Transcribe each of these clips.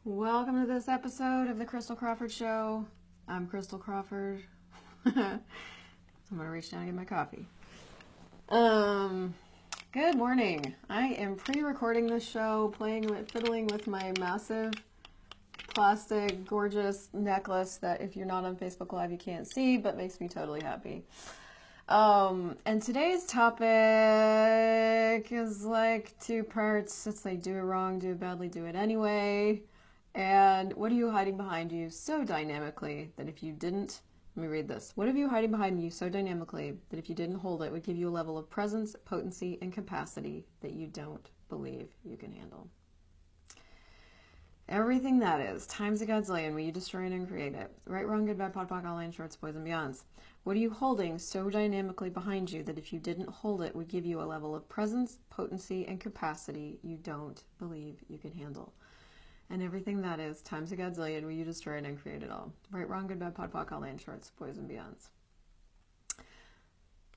Welcome to this episode of the Christel Crawford Show. I'm Christel Crawford. I'm gonna reach down and get my coffee. Good morning. I am pre-recording this show, fiddling with my massive plastic gorgeous necklace that if you're not on Facebook Live you can't see, but makes me totally happy. And today's topic is like two parts. It's like do it wrong, do it badly, do it anyway. And what are you hiding behind you so dynamically that if you didn't, let me read this. What are you hiding behind you so dynamically that if you didn't hold it would give you a level of presence, potency, and capacity that you don't believe you can handle? Everything that is, times a godzillion, will you destroy it and create it? Right, wrong, good, bad, pod, poc, all in, shorts, boys, and beyonds. What are you holding so dynamically behind you that if you didn't hold it would give you a level of presence, potency, and capacity you don't believe you can handle? And everything that is, times a godzillion, will you destroy it and create it all? Right, wrong, good, bad, pod, poc, all in, shorts, boys, and beyonds.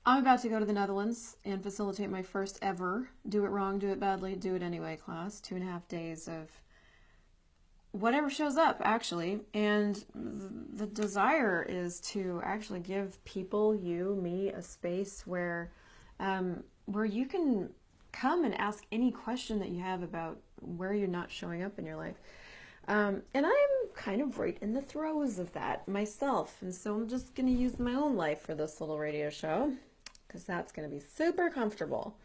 I'm about to go to the Netherlands and facilitate my first ever Do It Wrong, Do It Badly, Do It Anyway class. 2.5 days of whatever shows up, actually. And the desire is to actually give people, you, me, a space where you can come and ask any question that you have about where you're not showing up in your life. And I'm kind of right in the throes of that myself. And so I'm just going to use my own life for this little radio show because that's going to be super comfortable.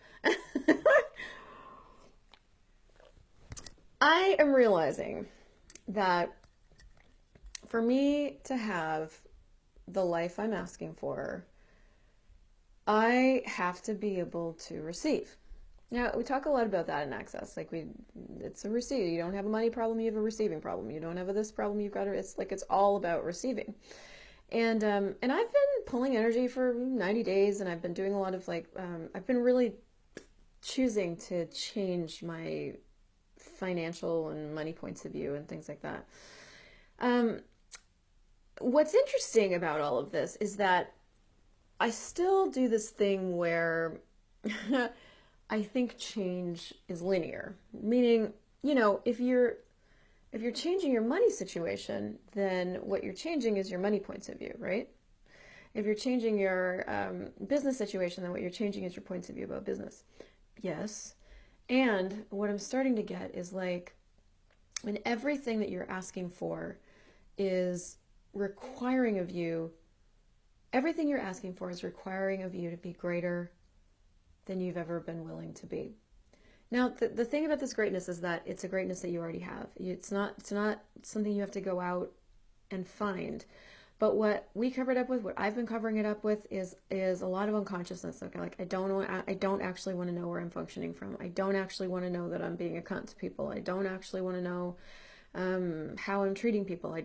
I am realizing that for me to have the life I'm asking for, I have to be able to receive. Now, we talk a lot about that in Access. It's a receive. You don't have a money problem, you have a receiving problem. You don't have this problem, you've got it's all about receiving. And I've been pulling energy for 90 days, and I've been doing a lot of I've been really choosing to change my financial and money points of view and things like that. What's interesting about all of this is that I still do this thing where I think change is linear, meaning, if you're changing your money situation, then what you're changing is your money points of view, right? If you're changing your business situation, then what you're changing is your points of view about business. Yes. And what I'm starting to get is when everything that you're asking for is requiring of you, everything you're asking for is requiring of you to be greater than you've ever been willing to be. Now, the thing about this greatness is that it's a greatness that you already have. It's not something you have to go out and find. But what we covered up with, what I've been covering it up with, is a lot of unconsciousness. Okay, I don't actually want to know where I'm functioning from. I don't actually want to know that I'm being a cunt to people. I don't actually want to know how I'm treating people.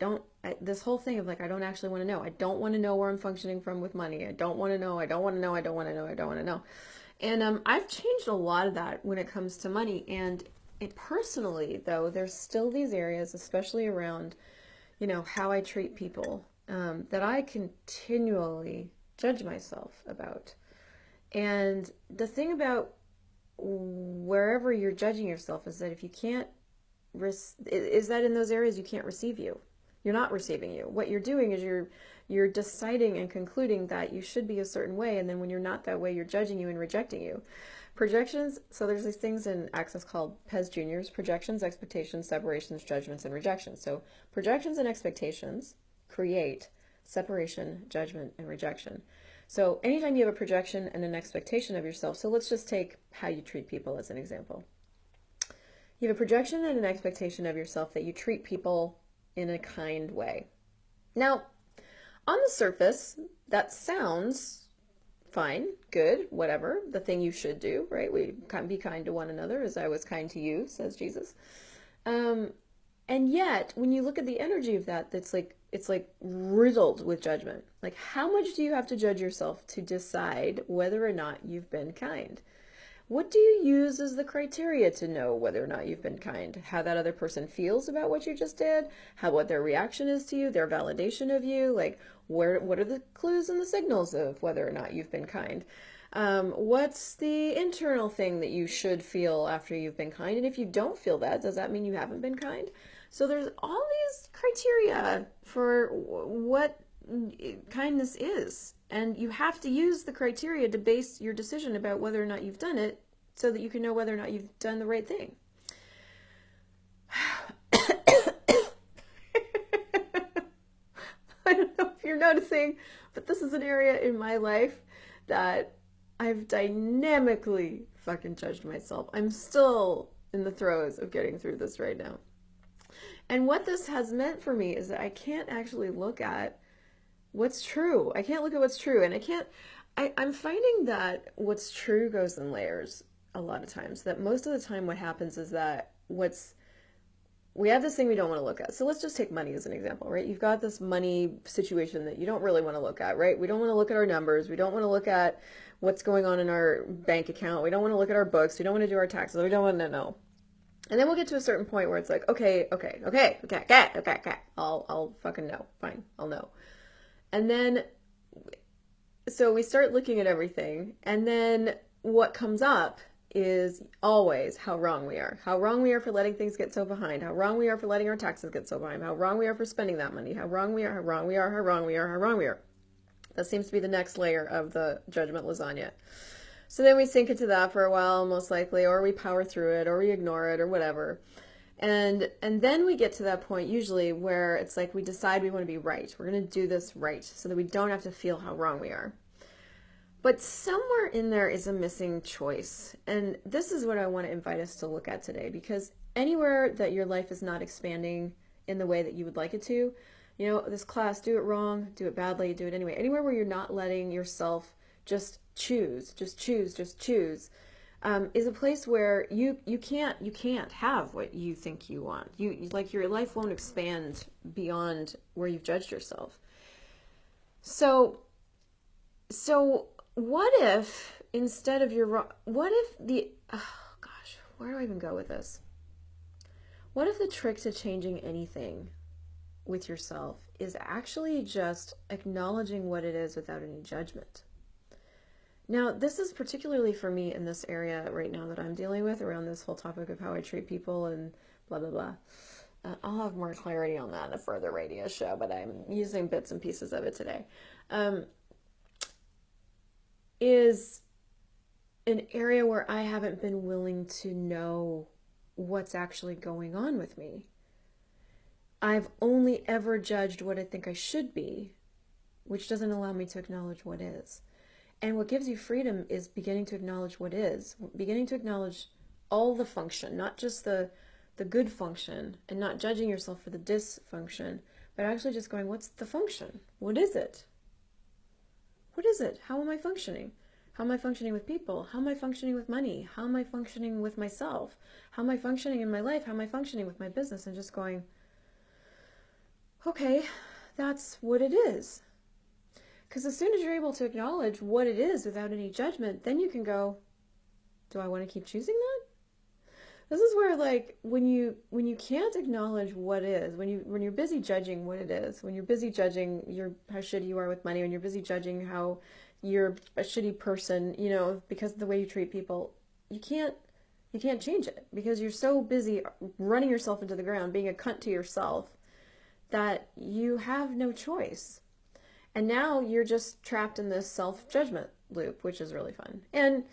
This whole thing of I don't actually want to know. I don't want to know where I'm functioning from with money. I don't want to know. I don't want to know. I don't want to know. I don't want to know. And I've changed a lot of that when it comes to money. And personally, though, there's still these areas, especially around, how I treat people, that I continually judge myself about. And the thing about wherever you're judging yourself is that if you can't, is that in those areas you can't receive you. You're not receiving you. What you're doing is you're deciding and concluding that you should be a certain way, and then when you're not that way, you're judging you and rejecting you. Projections, so there's these things in Access called PES Juniors: projections, expectations, separations, judgments, and rejections. So projections and expectations create separation, judgment, and rejection. So anytime you have a projection and an expectation of yourself, so let's just take how you treat people as an example. You have a projection and an expectation of yourself that you treat people in a kind way. Now, on the surface, that sounds fine, good, whatever, the thing you should do, right? We can be kind to one another as I was kind to you, says Jesus. And yet, when you look at the energy of that, it's like riddled with judgment. How much do you have to judge yourself to decide whether or not you've been kind? What do you use as the criteria to know whether or not you've been kind? How that other person feels about what you just did? What their reaction is to you? Their validation of you? What are the clues and the signals of whether or not you've been kind? What's the internal thing that you should feel after you've been kind? And if you don't feel that, does that mean you haven't been kind? So there's all these criteria for what kindness is. And you have to use the criteria to base your decision about whether or not you've done it so that you can know whether or not you've done the right thing. I don't know if you're noticing, but this is an area in my life that I've dynamically fucking judged myself. I'm still in the throes of getting through this right now. And what this has meant for me is that I can't actually look at what's true. I can't look at what's true. And I'm finding that what's true goes in layers a lot of times. That most of the time what happens is that we have this thing we don't want to look at. So let's just take money as an example, right? You've got this money situation that you don't really want to look at, right? We don't want to look at our numbers. We don't want to look at what's going on in our bank account. We don't want to look at our books. We don't want to do our taxes. We don't want to know. And then we'll get to a certain point where it's like, okay. I'll fucking know. Fine. I'll know. And then, so we start looking at everything. And then what comes up is always how wrong we are. How wrong we are for letting things get so behind. How wrong we are for letting our taxes get so behind. How wrong we are for spending that money. How wrong we are, how wrong we are, how wrong we are, how wrong we are. That seems to be the next layer of the judgment lasagna. So then we sink into that for a while, most likely, or we power through it, or we ignore it, or whatever. And then we get to that point usually where it's like we decide we want to be right. We're going to do this right so that we don't have to feel how wrong we are. But somewhere in there is a missing choice. And this is what I want to invite us to look at today, because anywhere that your life is not expanding in the way that you would like it to, you know, this class, do it wrong, do it badly, do it anyway. Anywhere where you're not letting yourself just choose, is a place where you can't have what you think you want. You like your life won't expand beyond where you've judged yourself. So what if instead of what if where do I even go with this? What if the trick to changing anything with yourself is actually just acknowledging what it is without any judgment? Now, this is particularly for me in this area right now that I'm dealing with around this whole topic of how I treat people and blah, blah, blah. I'll have more clarity on that in a further radio show, but I'm using bits and pieces of it today. Is an area where I haven't been willing to know what's actually going on with me. I've only ever judged what I think I should be, which doesn't allow me to acknowledge what is. And what gives you freedom is beginning to acknowledge what is, beginning to acknowledge all the function, not just the good function, and not judging yourself for the dysfunction, but actually just going, what's the function? What is it? What is it? How am I functioning? How am I functioning with people? How am I functioning with money? How am I functioning with myself? How am I functioning in my life? How am I functioning with my business? And just going, okay, that's what it is. Because as soon as you're able to acknowledge what it is without any judgment, then you can go, do I want to keep choosing that? This is where, like, when you can't acknowledge what is, when you're busy judging what it is, when you're busy judging how shitty you are with money, when you're busy judging how you're a shitty person, you know, because of the way you treat people, you can't change it because you're so busy running yourself into the ground, being a cunt to yourself, that you have no choice. And now you're just trapped in this self-judgment loop, which is really fun. And,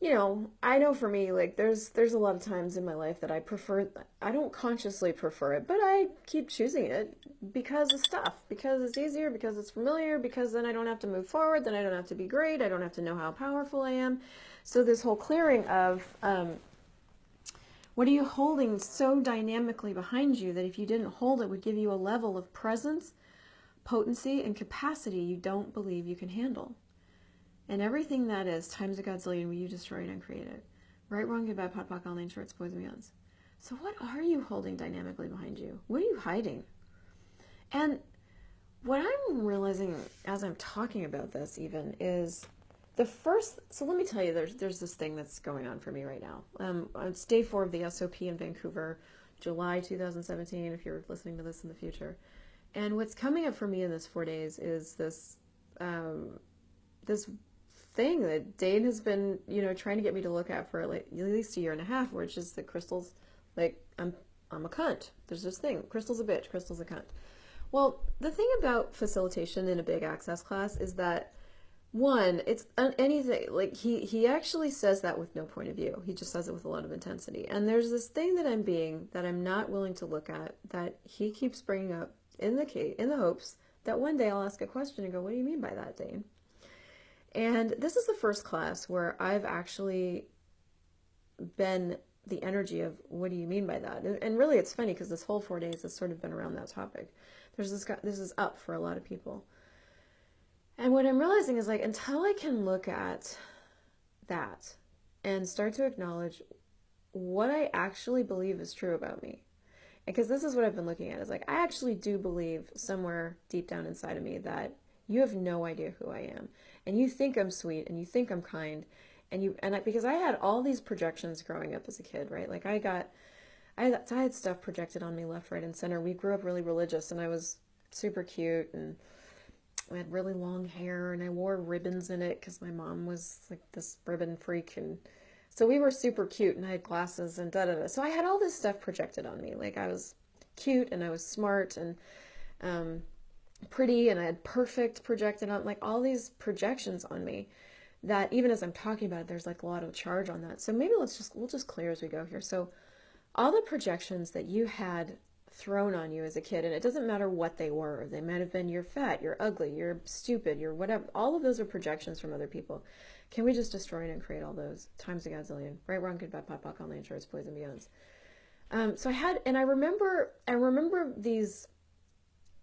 you know, I know for me, like, there's a lot of times in my life that I don't consciously prefer it, but I keep choosing it because of stuff, because it's easier, because it's familiar, because then I don't have to move forward, then I don't have to be great, I don't have to know how powerful I am. So this whole clearing of, what are you holding so dynamically behind you that if you didn't hold it would give you a level of presence, potency, and capacity you don't believe you can handle. And everything that is times a godzillion, will you destroy it and create it. Right, wrong, good, bad, pot, pock, all names, shorts, boys, and beyonds. So what are you holding dynamically behind you? What are you hiding? And what I'm realizing as I'm talking about this even is so let me tell you, there's this thing that's going on for me right now. It's day 4 of the SOP in Vancouver, July 2017, if you're listening to this in the future. And what's coming up for me in this 4 days is this thing that Dane has been, you know, trying to get me to look at for like at least a year and a half, which is that Christel's like, I'm a cunt. There's this thing. Christel's a bitch. Christel's a cunt. Well, the thing about facilitation in a big access class is that, one, it's anything, like he actually says that with no point of view. He just says it with a lot of intensity. And there's this thing that I'm being, that I'm not willing to look at, that he keeps bringing up in the hopes that one day I'll ask a question and go, what do you mean by that, Dane? And this is the first class where I've actually been the energy of, what do you mean by that? And really it's funny because this whole 4 days has sort of been around that topic. There's this guy, this is up for a lot of people. And what I'm realizing is, like, until I can look at that and start to acknowledge what I actually believe is true about me, because this is what I've been looking at, is like, I actually do believe somewhere deep down inside of me that you have no idea who I am, and you think I'm sweet, and you think I'm kind, because I had all these projections growing up as a kid, right? Like I had stuff projected on me left, right, and center. We grew up really religious, and I was super cute, and I had really long hair, and I wore ribbons in it because my mom was like this ribbon freak, and so we were super cute, and I had glasses and da-da-da. So I had all this stuff projected on me. Like, I was cute, and I was smart, and pretty, and I had perfect projected on, like, all these projections on me that even as I'm talking about it, there's like a lot of charge on that. So maybe we'll just clear as we go here. So all the projections that you had thrown on you as a kid, and it doesn't matter what they were. They might have been, you're fat, you're ugly, you're stupid, you're whatever. All of those are projections from other people. Can we just destroy it and create all those times a gazillion? Right, wrong, good, bad, pop, pop, on the insurance, boys and beyonds. So I remember these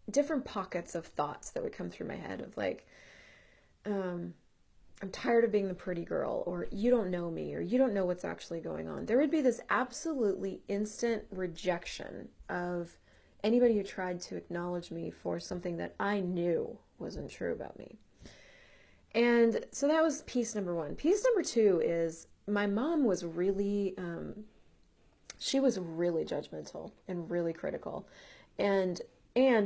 different pockets of thoughts that would come through my head of like, I'm tired of being the pretty girl, or you don't know me, or you don't know what's actually going on. There would be this absolutely instant rejection of anybody who tried to acknowledge me for something that I knew wasn't true about me. And so that was piece number one. Piece number two is my mom was really, she was really judgmental and really critical. And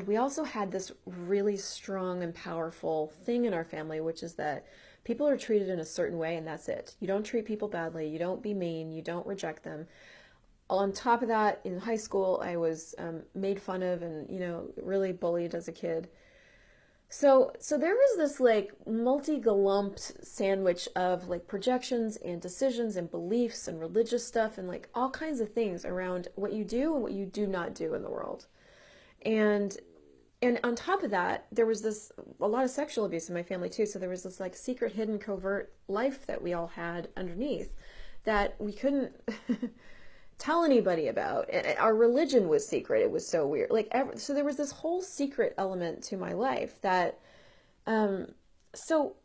we also had this really strong and powerful thing in our family, which is that people are treated in a certain way, and that's it. You don't treat people badly. You don't be mean. You don't reject them. On top of that, in high school, I was made fun of and, you know, really bullied as a kid. So there was this like multi-galumped sandwich of like projections and decisions and beliefs and religious stuff and like all kinds of things around what you do and what you do not do in the world. And on top of that, there was a lot of sexual abuse in my family too. So there was this like secret, hidden, covert life that we all had underneath that we couldn't tell anybody about. And our religion was secret. It was so weird. So there was this whole secret element to my life that, so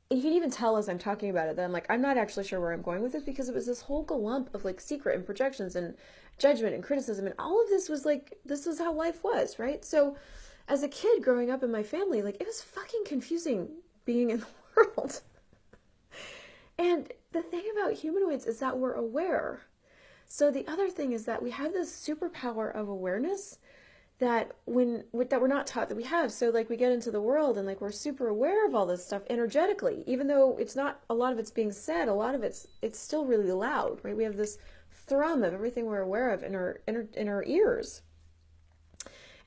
you can even tell as I'm talking about it that I'm like, I'm not actually sure where I'm going with this, because it was this whole galump of like secret and projections and judgment and criticism. And all of this was like, this is how life was, right? So as a kid growing up in my family, like, it was fucking confusing being in the world. And the thing about humanoids is that we're aware. So the other thing is that we have this superpower of awareness that that we're not taught that we have. So like we get into the world and like we're super aware of all this stuff energetically, even though it's not, a lot of it's being said, a lot of it's still really loud, right? We have this thrum of everything we're aware of in our ears.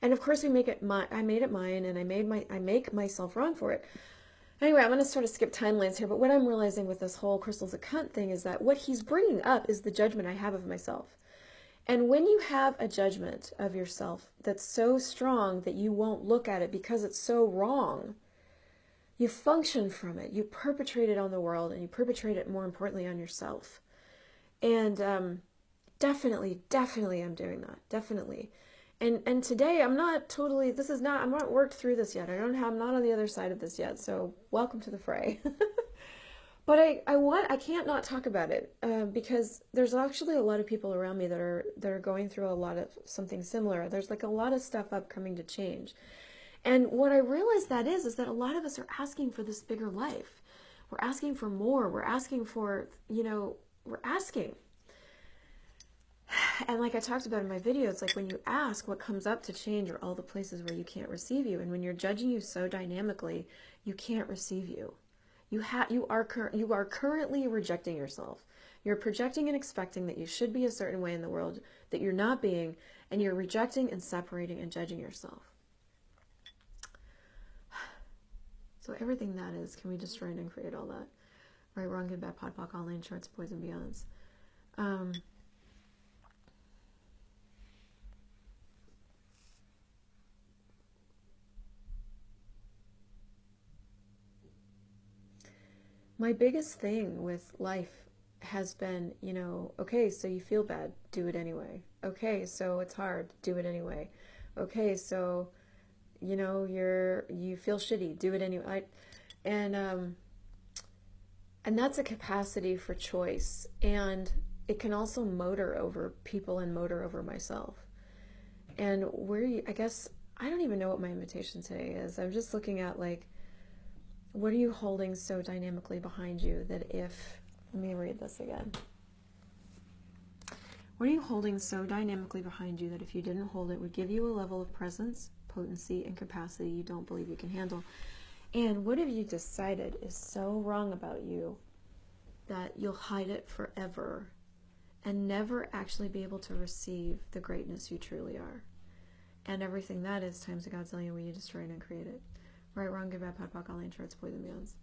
And of course we make it I made it mine, and I make myself wrong for it. Anyway, I'm going to sort of skip timelines here, but what I'm realizing with this whole Christel's a cunt thing is that what he's bringing up is the judgment I have of myself. And when you have a judgment of yourself that's so strong that you won't look at it because it's so wrong, you function from it, you perpetrate it on the world, and you perpetrate it, more importantly, on yourself. And definitely I'm doing that, definitely. And today I'm not totally, I'm not worked through this yet. I'm not on the other side of this yet. So welcome to the fray. But I can't not talk about it because there's actually a lot of people around me that are going through a lot of something similar. There's like a lot of stuff upcoming to change. And what I realized that is that a lot of us are asking for this bigger life. We're asking for more. We're asking for, we're asking. And like I talked about in my video, it's like when you ask, what comes up to change are all the places where you can't receive you. And when you're judging you so dynamically, you can't receive you. You are currently rejecting yourself. You're projecting and expecting that you should be a certain way in the world that you're not being, and you're rejecting and separating and judging yourself. So everything that is, can we destroy and create all that? Right, wrong, good, bad, pod, poc, online, shorts, boys, and beyonds. My biggest thing with life has been, okay, so you feel bad, do it anyway. Okay, so it's hard, do it anyway. Okay, so you feel shitty, do it anyway. And that's a capacity for choice, and it can also motor over people and motor over myself. And I guess I don't even know what my invitation today is. I'm just looking at, like, what are you holding so dynamically behind you that if, let me read this again. What are you holding so dynamically behind you that if you didn't hold it would give you a level of presence, potency, and capacity you don't believe you can handle? And what have you decided is so wrong about you that you'll hide it forever and never actually be able to receive the greatness you truly are? And everything that is times a godzillion when you destroy it and create it. Right, wrong, good, bad, pod, poc, online, shorts, boys, and beyonds.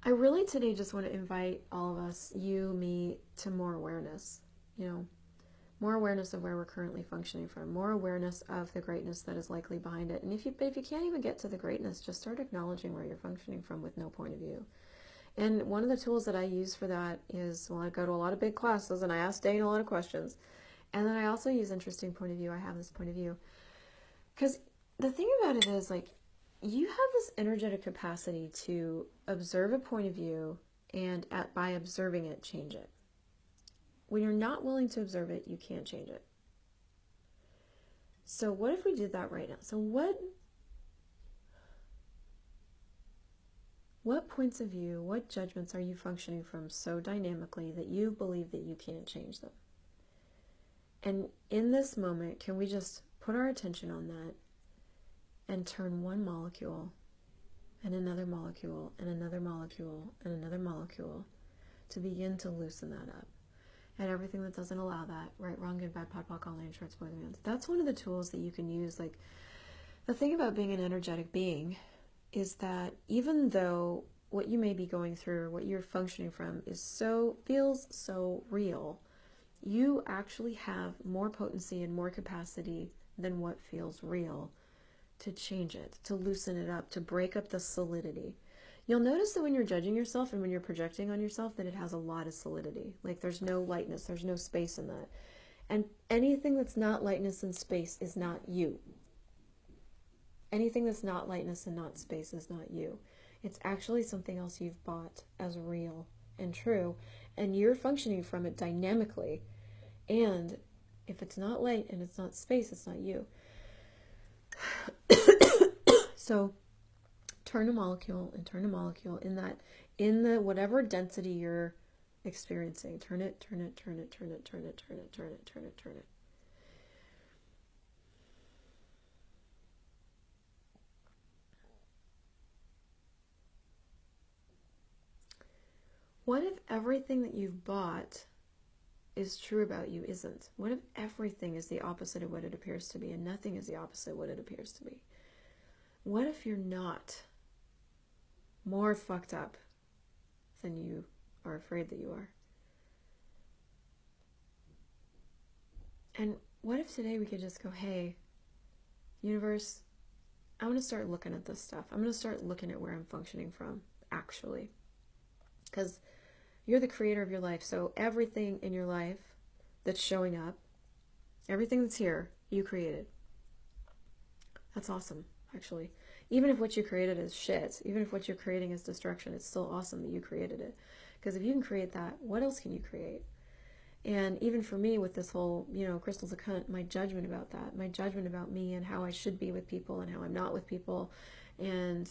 I really today just want to invite all of us, you, me, to more awareness. More awareness of where we're currently functioning from, more awareness of the greatness that is likely behind it. And if you can't even get to the greatness, just start acknowledging where you're functioning from with no point of view. And one of the tools that I use for that is, I go to a lot of big classes and I ask Dane a lot of questions. And then I also use interesting point of view. I have this point of view. Because the thing about it is, like, you have this energetic capacity to observe a point of view and by observing it, change it. When you're not willing to observe it, you can't change it. So what if we did that right now? So what points of view, what judgments are you functioning from so dynamically that you believe that you can't change them? And in this moment, can we just put our attention on that and turn one molecule and another molecule and another molecule and another molecule to begin to loosen that up? And everything that doesn't allow that, right, wrong, good, bad, pod, poc, online, shorts, boys, and beyonds. That's one of the tools that you can use. Like, the thing about being an energetic being is that even though what you may be going through, what you're functioning from feels so real, you actually have more potency and more capacity than what feels real to change it, to loosen it up, to break up the solidity. You'll notice that when you're judging yourself and when you're projecting on yourself that it has a lot of solidity. Like, there's no lightness, there's no space in that. And anything that's not lightness and space is not you. Anything that's not lightness and not space is not you. It's actually something else you've bought as real and true, and you're functioning from it dynamically. And if it's not light and it's not space, it's not you. So turn a molecule and turn a molecule in the whatever density you're experiencing. Turn it, turn it, turn it, turn it, turn it, turn it, turn it, turn it, turn it. What if everything that you've bought is true about you isn't? What if everything is the opposite of what it appears to be and nothing is the opposite of what it appears to be? What if you're not more fucked up than you are afraid that you are? And what if today we could just go, hey, universe, I'm going to start looking at this stuff. I'm going to start looking at where I'm functioning from, actually. Because you're the creator of your life. So everything in your life that's showing up, everything that's here, you created. That's awesome, actually. Even if what you created is shit, even if what you're creating is destruction, it's still awesome that you created it. Because if you can create that, what else can you create? And even for me with this whole, Christel's a cunt, my judgment about that, my judgment about me and how I should be with people and how I'm not with people, and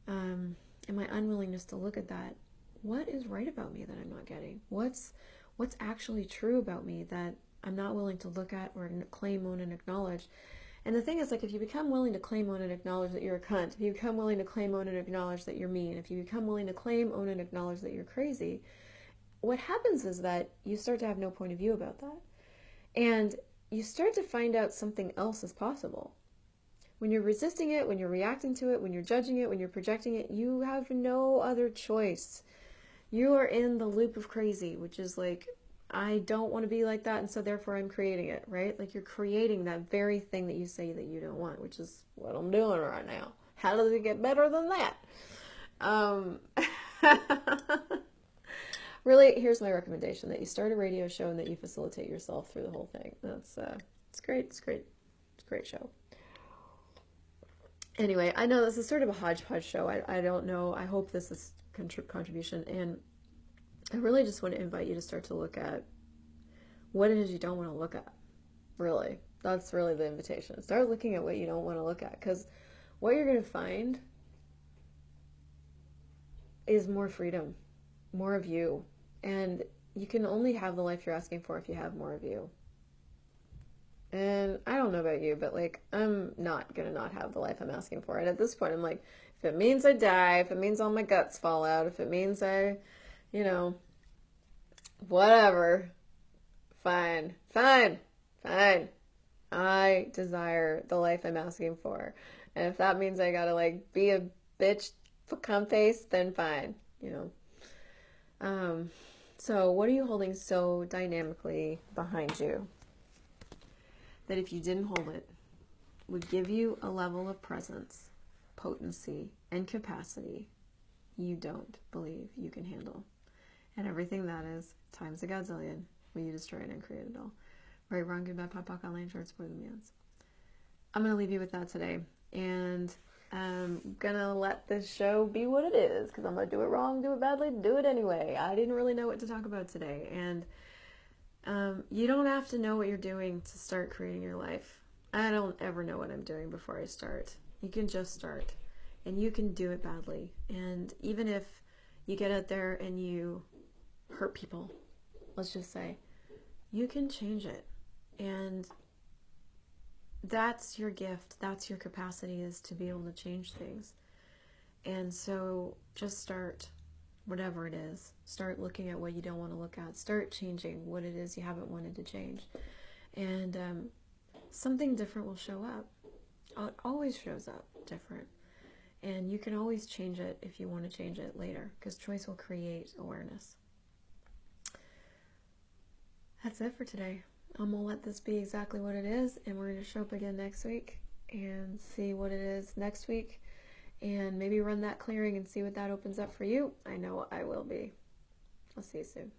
my unwillingness to look at that. What is right about me that I'm not getting? What's actually true about me that I'm not willing to look at or claim, own, and acknowledge? And the thing is, like, if you become willing to claim, own, and acknowledge that you're a cunt, if you become willing to claim, own, and acknowledge that you're mean, if you become willing to claim, own, and acknowledge that you're crazy, what happens is that you start to have no point of view about that. And you start to find out something else is possible. When you're resisting it, when you're reacting to it, when you're judging it, when you're projecting it, you have no other choice. You are in the loop of crazy, which is like, I don't want to be like that, and so therefore I'm creating it, right? Like, you're creating that very thing that you say that you don't want, which is what I'm doing right now. How does it get better than that? Really, here's my recommendation, that you start a radio show and that you facilitate yourself through the whole thing. That's it's great. It's great. It's a great show. Anyway, I know this is sort of a hodgepodge show. I don't know. I hope this is contribution, and I really just want to invite you to start to look at what it is you don't want to look at. Really, that's really the invitation. Start looking at what you don't want to look at, because what you're going to find is more freedom, more of you, and you can only have the life you're asking for if you have more of you. And I don't know about you, but like, I'm not gonna not have the life I'm asking for. And at this point, I'm like, if it means I die, if it means all my guts fall out, if it means I, you know, whatever, fine. I desire the life I'm asking for. And if that means I gotta like be a bitch cum face, then fine, you know. So what are you holding so dynamically behind you that if you didn't hold it, would give you a level of presence, potency, and capacity you don't believe you can handle? And everything that is times a godzillion when you destroy it and create it all. Right, wrong, good, bad, pop, pop, online, shorts, boys, and means. I'm going to leave you with that today. And I'm going to let this show be what it is, because I'm going to do it wrong, do it badly, do it anyway. I didn't really know what to talk about today. And you don't have to know what you're doing to start creating your life. I don't ever know what I'm doing before I start. You can just start, and you can do it badly. And even if you get out there and you hurt people, let's just say, you can change it. And that's your gift. That's your capacity, is to be able to change things. And so just start. Whatever it is, start looking at what you don't want to look at. Start changing what it is you haven't wanted to change. And something different will show up. It always shows up different. And you can always change it if you want to change it later, because choice will create awareness. That's it for today. I'm going to let this be exactly what it is, and we're going to show up again next week and see what it is next week. And maybe run that clearing and see what that opens up for you. I know I will be. I'll see you soon.